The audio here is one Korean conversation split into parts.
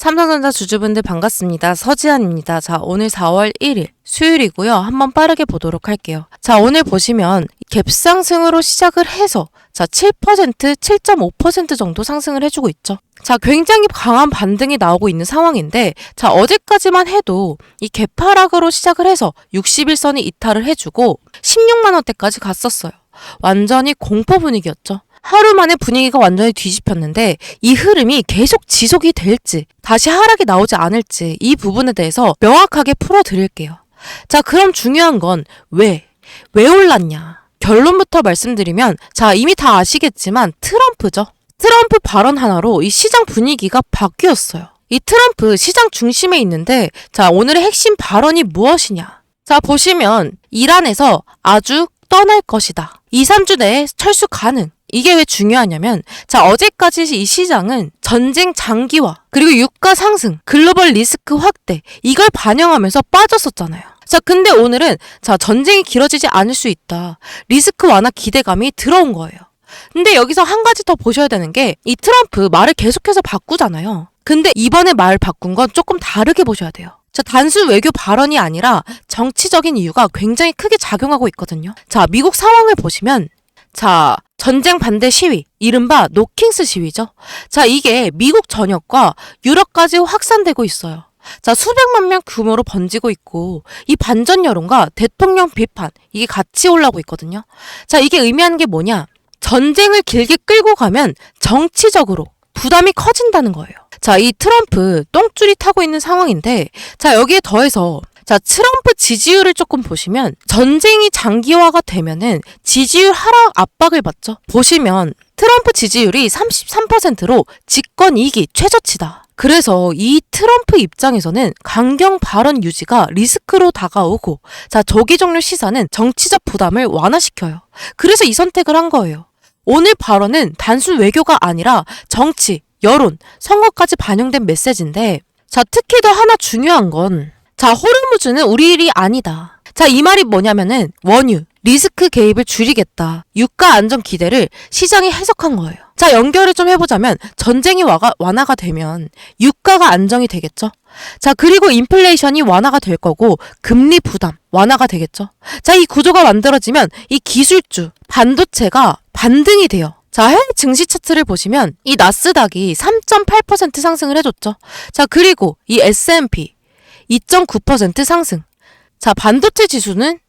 삼성전자 주주분들 반갑습니다. 서지한입니다. 자, 오늘 4월 1일 수요일이고요. 한번 빠르게 보도록 할게요. 자, 오늘 보시면 갭상승으로 시작을 해서 7%, 7.5% 정도 상승을 해주고 있죠. 자, 굉장히 강한 반등이 나오고 있는 상황인데, 자, 어제까지만 해도 이 갭하락으로 시작을 해서 60일선이 이탈을 해주고 16만 원대까지 갔었어요. 완전히 공포 분위기였죠. 하루 만에 분위기가 완전히 뒤집혔는데 이 흐름이 계속 지속이 될지 다시 하락이 나오지 않을지 이 부분에 대해서 명확하게 풀어드릴게요. 자, 그럼 중요한 건 왜 올랐냐? 결론부터 말씀드리면 이미 다 아시겠지만 트럼프죠. 트럼프 발언 하나로 이 시장 분위기가 바뀌었어요. 이 트럼프 시장 중심에 있는데 오늘의 핵심 발언이 무엇이냐? 보시면 이란에서 아주 떠날 것이다. 2, 3주 내에 철수 가능. 이게 왜 중요하냐면 어제까지 이 시장은 전쟁 장기화 그리고 유가 상승 글로벌 리스크 확대 이걸 반영하면서 빠졌었잖아요. 근데 오늘은 전쟁이 길어지지 않을 수 있다. 리스크 완화 기대감이 들어온 거예요. 근데 여기서 한 가지 더 보셔야 되는 게 이 트럼프 말을 계속해서 바꾸잖아요. 근데 이번에 말 바꾼 건 조금 다르게 보셔야 돼요. 단순 외교 발언이 아니라 정치적인 이유가 굉장히 크게 작용하고 있거든요. 미국 상황을 보시면 전쟁 반대 시위, 이른바 노킹스 시위죠. 이게 미국 전역과 유럽까지 확산되고 있어요. 수백만 명 규모로 번지고 있고 이 반전 여론과 대통령 비판 이게 같이 올라오고 있거든요. 이게 의미하는 게 뭐냐? 전쟁을 길게 끌고 가면 정치적으로 부담이 커진다는 거예요. 이 트럼프 똥줄이 타고 있는 상황인데 여기에 더해서 트럼프 지지율을 조금 보시면 전쟁이 장기화가 되면은 지지율 하락 압박을 받죠. 보시면 트럼프 지지율이 33%로 집권 2기 최저치다. 그래서 이 트럼프 입장에서는 강경 발언 유지가 리스크로 다가오고 조기 종료 시사는 정치적 부담을 완화시켜요. 그래서 이 선택을 한 거예요. 오늘 발언은 단순 외교가 아니라 정치, 여론, 선거까지 반영된 메시지인데 특히 더 하나 중요한 건 호르무즈는 우리 일이 아니다. 이 말이 뭐냐면은 원유, 리스크 개입을 줄이겠다. 유가 안정 기대를 시장이 해석한 거예요. 연결을 좀 해보자면 전쟁이 완화가 되면 유가가 안정이 되겠죠. 그리고 인플레이션이 완화가 될 거고 금리 부담 완화가 되겠죠. 이 구조가 만들어지면 이 기술주, 반도체가 반등이 돼요. 해외 증시 차트를 보시면 이 나스닥이 3.8% 상승을 해줬죠. 그리고 이 S&P 2.9% 상승. 반도체 지수는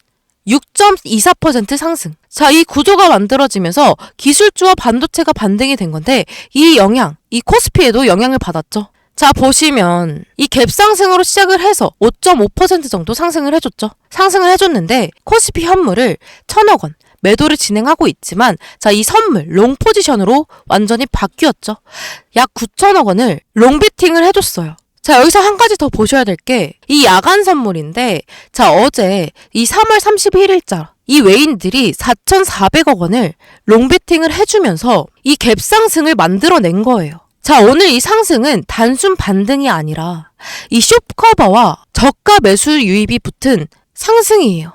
6.24% 상승. 이 구조가 만들어지면서 기술주와 반도체가 반등이 된 건데 이 영향, 이 코스피에도 영향을 받았죠. 보시면 이 갭상승으로 시작을 해서 5.5% 정도 상승을 해줬죠. 상승을 해줬는데 코스피 현물을 1,000억 원 매도를 진행하고 있지만 이 선물 롱 포지션으로 완전히 바뀌었죠. 약 9,000억 원을 롱비팅을 해줬어요. 여기서 한 가지 더 보셔야 될 게 이 야간 선물인데 어제 이 3월 31일자 이 외인들이 4,400억 원을 롱베팅을 해주면서 이 갭상승을 만들어낸 거예요. 오늘 이 상승은 단순 반등이 아니라 이 숏커버와 저가 매수 유입이 붙은 상승이에요.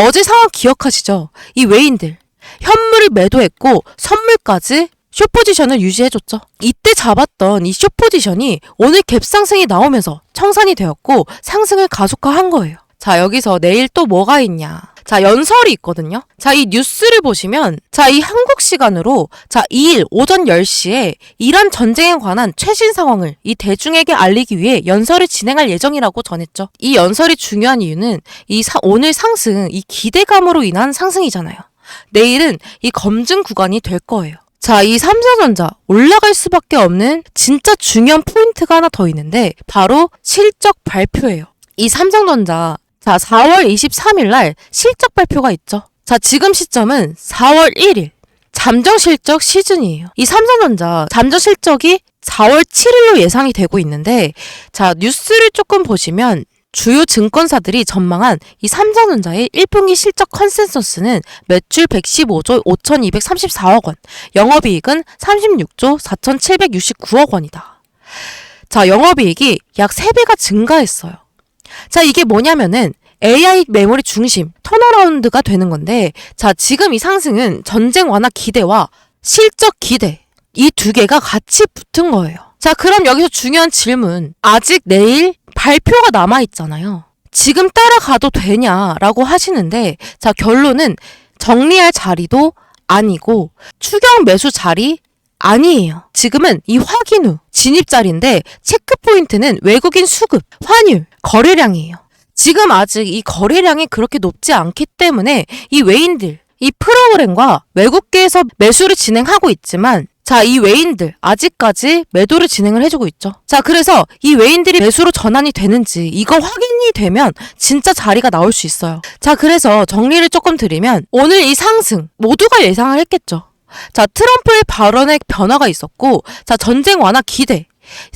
어제 상황 기억하시죠? 이 외인들 현물을 매도했고 선물까지 숏포지션을 유지해줬죠. 이때 잡았던 이 숏포지션이 오늘 갭상승이 나오면서 청산이 되었고 상승을 가속화한 거예요. 여기서 내일 또 뭐가 있냐. 연설이 있거든요. 이 뉴스를 보시면 이 한국 시간으로 2일 오전 10시에 이란 전쟁에 관한 최신 상황을 이 대중에게 알리기 위해 연설을 진행할 예정이라고 전했죠. 이 연설이 중요한 이유는 오늘 상승, 이 기대감으로 인한 상승이잖아요. 내일은 이 검증 구간이 될 거예요. 이 삼성전자 올라갈 수밖에 없는 진짜 중요한 포인트가 하나 더 있는데 바로 실적 발표예요. 이 삼성전자 4월 23일 날 실적 발표가 있죠. 지금 시점은 4월 1일 잠정 실적 시즌이에요. 이 삼성전자 잠정 실적이 4월 7일로 예상이 되고 있는데 뉴스를 조금 보시면 주요 증권사들이 전망한 이 삼성전자의 1분기 실적 컨센서스는 매출 115조 5,234억 원, 영업이익은 36조 4,769억 원이다. 영업이익이 약 3배가 증가했어요. 이게 뭐냐면은 AI 메모리 중심 턴어라운드가 되는 건데 지금 이 상승은 전쟁 완화 기대와 실적 기대 이 두 개가 같이 붙은 거예요. 자, 그럼 여기서 중요한 질문. 아직 내일 발표가 남아있잖아요. 지금 따라가도 되냐라고 하시는데, 자, 결론은 정리할 자리도 아니고 추경 매수 자리 아니에요. 지금은 이 확인 후 진입 자리인데 체크 포인트는 외국인 수급, 환율, 거래량이에요. 지금 아직 이 거래량이 그렇게 높지 않기 때문에 이 외인들, 이 프로그램과 외국계에서 매수를 진행하고 있지만 자, 이 외인들 아직까지 매도를 진행을 해주고 있죠. 자, 그래서 이 외인들이 매수로 전환이 되는지 이거 확인이 되면 진짜 자리가 나올 수 있어요. 자, 그래서 정리를 조금 드리면 오늘 이 상승 모두가 예상을 했겠죠. 자, 트럼프의 발언에 변화가 있었고, 자, 전쟁 완화 기대,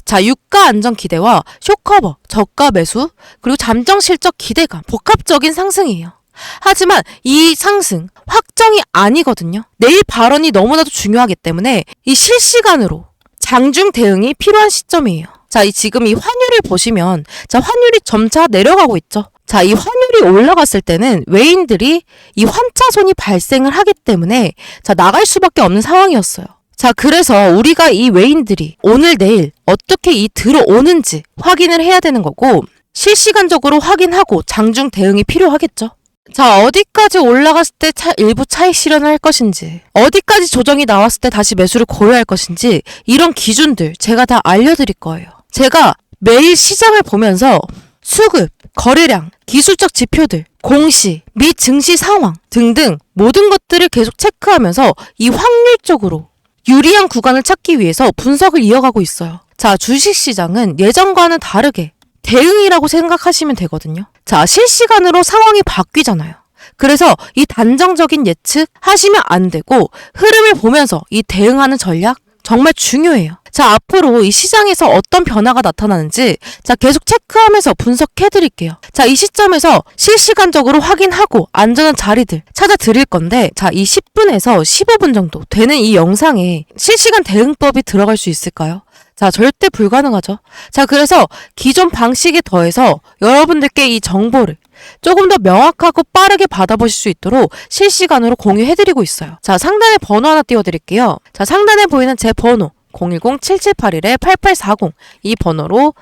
자, 유가 안정 기대와 쇼커버, 저가 매수, 그리고 잠정 실적 기대감, 복합적인 상승이에요. 하지만 이 상승 확정이 아니거든요. 내일 발언이 너무나도 중요하기 때문에 이 실시간으로 장중 대응이 필요한 시점이에요. 자, 지금 이 환율을 보시면 자, 환율이 점차 내려가고 있죠. 자, 이 환율이 올라갔을 때는 외인들이 이 환차손이 발생을 하기 때문에 자, 나갈 수밖에 없는 상황이었어요. 자, 그래서 우리가 이 외인들이 오늘 내일 어떻게 들어오는지 확인을 해야 되는 거고 실시간적으로 확인하고 장중 대응이 필요하겠죠. 자, 어디까지 올라갔을 때 일부 차익 실현을 할 것인지, 어디까지 조정이 나왔을 때 다시 매수를 고려할 것인지 이런 기준들 제가 다 알려드릴 거예요. 제가 매일 시장을 보면서 수급, 거래량, 기술적 지표들, 공시, 및 증시 상황 등등 모든 것들을 계속 체크하면서 이 확률적으로 유리한 구간을 찾기 위해서 분석을 이어가고 있어요. 자, 주식시장은 예전과는 다르게 대응이라고 생각하시면 되거든요. 자, 실시간으로 상황이 바뀌잖아요. 그래서 이 단정적인 예측 하시면 안 되고 흐름을 보면서 이 대응하는 전략 정말 중요해요. 자, 앞으로 이 시장에서 어떤 변화가 나타나는지 자, 계속 체크하면서 분석해 드릴게요. 자, 이 시점에서 실시간적으로 확인하고 안전한 자리들 찾아 드릴 건데 자, 이 10분에서 15분 정도 되는 이 영상에 실시간 대응법이 들어갈 수 있을까요? 자, 절대 불가능하죠. 자, 그래서 기존 방식에 더해서 여러분들께 이 정보를 조금 더 명확하고 빠르게 받아보실 수 있도록 실시간으로 공유해드리고 있어요. 자, 상단에 번호 하나 띄워드릴게요. 자, 상단에 보이는 제 번호 010-7781-8840 이 번호로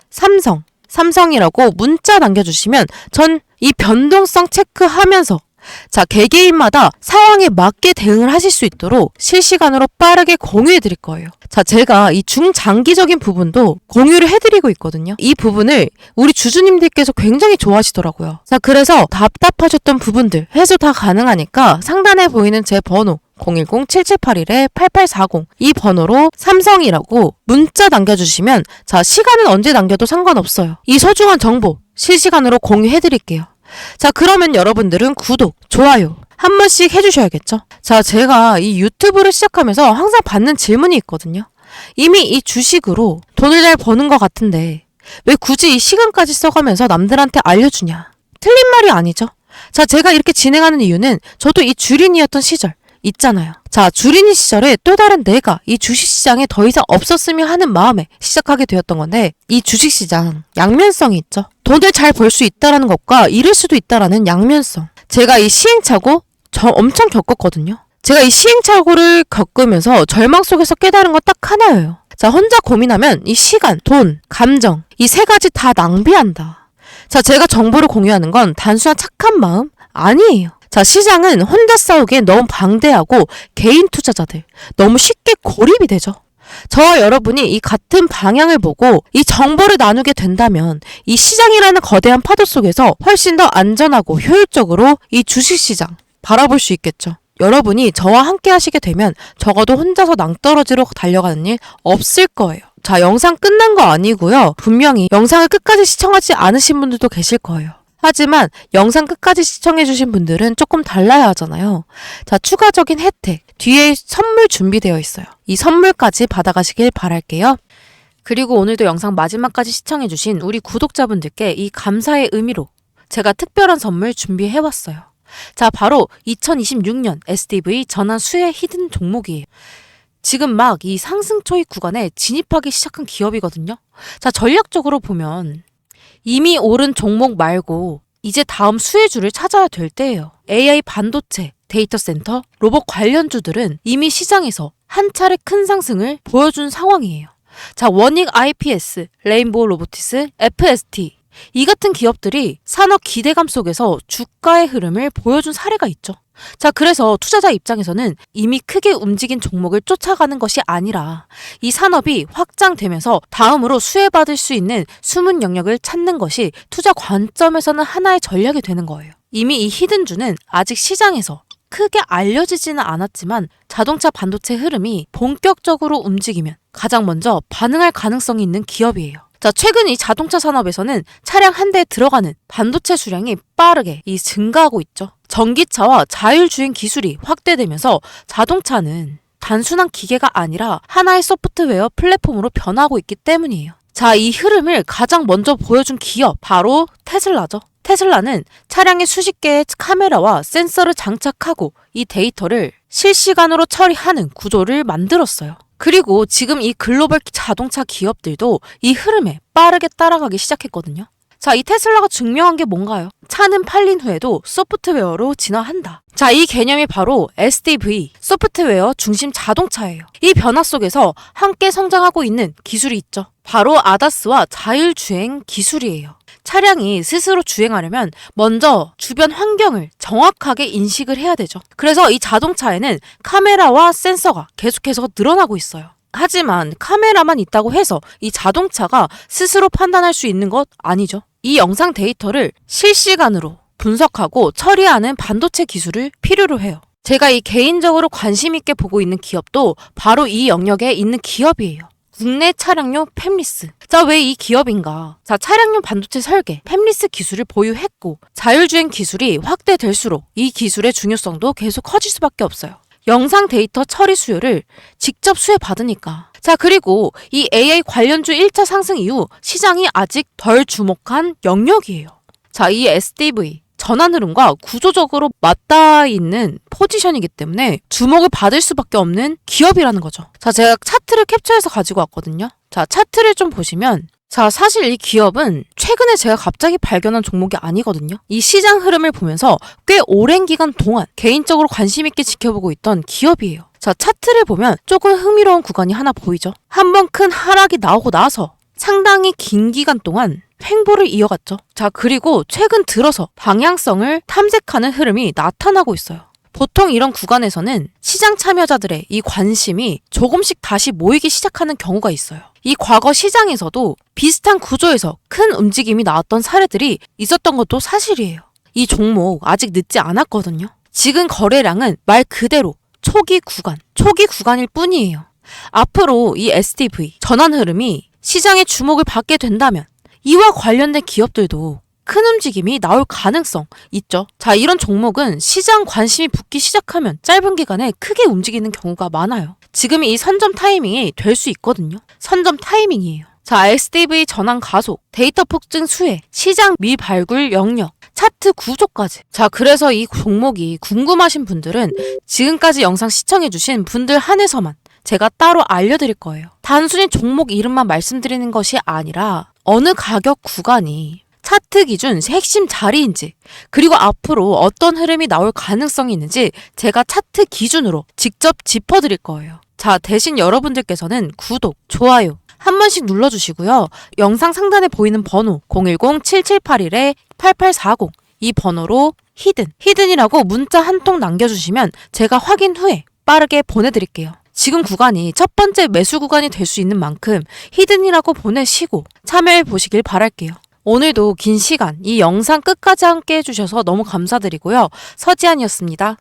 삼성이라고 문자 남겨주시면 전 이 변동성 체크하면서 자, 개개인마다 상황에 맞게 대응을 하실 수 있도록 실시간으로 빠르게 공유해 드릴 거예요. 자, 제가 이 중장기적인 부분도 공유를 해드리고 있거든요. 이 부분을 우리 주주님들께서 굉장히 좋아하시더라고요. 자, 그래서 답답하셨던 부분들 해소 다 가능하니까 상단에 보이는 제 번호 010-7781-8840 이 번호로 삼성이라고 문자 남겨주시면 자, 시간은 언제 남겨도 상관없어요. 이 소중한 정보 실시간으로 공유해 드릴게요. 자, 그러면 여러분들은 구독, 좋아요 한 번씩 해주셔야겠죠? 자, 제가 이 유튜브를 시작하면서 항상 받는 질문이 있거든요. 이미 이 주식으로 돈을 잘 버는 것 같은데 왜 굳이 이 시간까지 써가면서 남들한테 알려주냐? 틀린 말이 아니죠? 자, 제가 이렇게 진행하는 이유는 저도 이 주린이었던 시절 있잖아요. 자, 주린이 시절에 또 다른 내가 이 주식시장에 더 이상 없었으면 하는 마음에 시작하게 되었던 건데 이 주식시장 양면성이 있죠. 돈을 잘 벌 수 있다라는 것과 잃을 수도 있다라는 양면성. 제가 이 시행착오 엄청 겪었거든요. 제가 이 시행착오를 겪으면서 절망 속에서 깨달은 건 딱 하나예요. 자, 혼자 고민하면 이 시간, 돈, 감정 이 세 가지 다 낭비한다. 자, 제가 정보를 공유하는 건 단순한 착한 마음 아니에요. 자, 시장은 혼자 싸우기엔 너무 방대하고 개인 투자자들 너무 쉽게 고립이 되죠. 저와 여러분이 이 같은 방향을 보고 이 정보를 나누게 된다면 이 시장이라는 거대한 파도 속에서 훨씬 더 안전하고 효율적으로 이 주식시장 바라볼 수 있겠죠. 여러분이 저와 함께 하시게 되면 적어도 혼자서 낭떠러지로 달려가는 일 없을 거예요. 자, 영상 끝난 거 아니고요. 분명히 영상을 끝까지 시청하지 않으신 분들도 계실 거예요. 하지만 영상 끝까지 시청해주신 분들은 조금 달라야 하잖아요. 자, 추가적인 혜택, 뒤에 선물 준비되어 있어요. 이 선물까지 받아가시길 바랄게요. 그리고 오늘도 영상 마지막까지 시청해주신 우리 구독자분들께 이 감사의 의미로 제가 특별한 선물 준비해왔어요. 자, 바로 2026년 SDV 전환 수혜 히든 종목이에요. 지금 막 이 상승 초입 구간에 진입하기 시작한 기업이거든요. 자, 전략적으로 보면 이미 오른 종목 말고 이제 다음 수혜주를 찾아야 될 때예요. AI 반도체, 데이터 센터, 로봇 관련주들은 이미 시장에서 한 차례 큰 상승을 보여준 상황이에요. 자, 원익 IPS, 레인보우 로보티스, FST 이 같은 기업들이 산업 기대감 속에서 주가의 흐름을 보여준 사례가 있죠. 자, 그래서 투자자 입장에서는 이미 크게 움직인 종목을 쫓아가는 것이 아니라 이 산업이 확장되면서 다음으로 수혜받을 수 있는 숨은 영역을 찾는 것이 투자 관점에서는 하나의 전략이 되는 거예요. 이미 이 히든주는 아직 시장에서 크게 알려지지는 않았지만 자동차 반도체 흐름이 본격적으로 움직이면 가장 먼저 반응할 가능성이 있는 기업이에요. 자, 최근 이 자동차 산업에서는 차량 한 대에 들어가는 반도체 수량이 빠르게 증가하고 있죠. 전기차와 자율주행 기술이 확대되면서 자동차는 단순한 기계가 아니라 하나의 소프트웨어 플랫폼으로 변하고 있기 때문이에요. 자, 이 흐름을 가장 먼저 보여준 기업 바로 테슬라죠. 테슬라는 차량에 수십 개의 카메라와 센서를 장착하고 이 데이터를 실시간으로 처리하는 구조를 만들었어요. 그리고 지금 이 글로벌 자동차 기업들도 이 흐름에 빠르게 따라가기 시작했거든요. 자, 이 테슬라가 증명한 게 뭔가요? 차는 팔린 후에도 소프트웨어로 진화한다. 자, 이 개념이 바로 SDV, 소프트웨어 중심 자동차예요. 이 변화 속에서 함께 성장하고 있는 기술이 있죠. 바로 ADAS와 자율주행 기술이에요. 차량이 스스로 주행하려면 먼저 주변 환경을 정확하게 인식을 해야 되죠. 그래서 이 자동차에는 카메라와 센서가 계속해서 늘어나고 있어요. 하지만 카메라만 있다고 해서 이 자동차가 스스로 판단할 수 있는 것 아니죠. 이 영상 데이터를 실시간으로 분석하고 처리하는 반도체 기술을 필요로 해요. 제가 이 개인적으로 관심 있게 보고 있는 기업도 바로 이 영역에 있는 기업이에요. 국내 차량용 팹리스. 자, 왜 이 기업인가? 자, 차량용 반도체 설계, 팹리스 기술을 보유했고 자율주행 기술이 확대될수록 이 기술의 중요성도 계속 커질 수밖에 없어요. 영상 데이터 처리 수요를 직접 수혜받으니까. 자, 그리고 이 AI 관련주 1차 상승 이후 시장이 아직 덜 주목한 영역이에요. 자, 이 SDV 전환 흐름과 구조적으로 맞닿아 있는 포지션이기 때문에 주목을 받을 수밖에 없는 기업이라는 거죠. 자, 제가 차트를 캡처해서 가지고 왔거든요. 자, 차트를 좀 보시면 자, 사실 이 기업은 최근에 제가 갑자기 발견한 종목이 아니거든요. 이 시장 흐름을 보면서 꽤 오랜 기간 동안 개인적으로 관심 있게 지켜보고 있던 기업이에요. 자, 차트를 보면 조금 흥미로운 구간이 하나 보이죠? 한번 큰 하락이 나오고 나서 상당히 긴 기간 동안 횡보를 이어갔죠. 자, 그리고 최근 들어서 방향성을 탐색하는 흐름이 나타나고 있어요. 보통 이런 구간에서는 시장 참여자들의 이 관심이 조금씩 다시 모이기 시작하는 경우가 있어요. 이 과거 시장에서도 비슷한 구조에서 큰 움직임이 나왔던 사례들이 있었던 것도 사실이에요. 이 종목 아직 늦지 않았거든요. 지금 거래량은 말 그대로 초기 구간일 뿐이에요. 앞으로 이 SDV 전환 흐름이 시장의 주목을 받게 된다면 이와 관련된 기업들도 큰 움직임이 나올 가능성 있죠. 자, 이런 종목은 시장 관심이 붙기 시작하면 짧은 기간에 크게 움직이는 경우가 많아요. 지금이 이 선점 타이밍이 될 수 있거든요. 선점 타이밍이에요. 자, SDV 전환 가속, 데이터 폭증 수혜, 시장 미발굴 영역, 차트 구조까지. 자, 그래서 이 종목이 궁금하신 분들은 지금까지 영상 시청해주신 분들 한해서만 제가 따로 알려드릴 거예요. 단순히 종목 이름만 말씀드리는 것이 아니라 어느 가격 구간이 차트 기준 핵심 자리인지 그리고 앞으로 어떤 흐름이 나올 가능성이 있는지 제가 차트 기준으로 직접 짚어드릴 거예요. 자, 대신 여러분들께서는 구독, 좋아요 한 번씩 눌러주시고요. 영상 상단에 보이는 번호 010-7781-8840 이 번호로 히든이라고 문자 한 통 남겨주시면 제가 확인 후에 빠르게 보내드릴게요. 지금 구간이 첫 번째 매수 구간이 될 수 있는 만큼 히든이라고 보내시고 참여해 보시길 바랄게요. 오늘도 긴 시간 이 영상 끝까지 함께 해주셔서 너무 감사드리고요. 서지안이었습니다.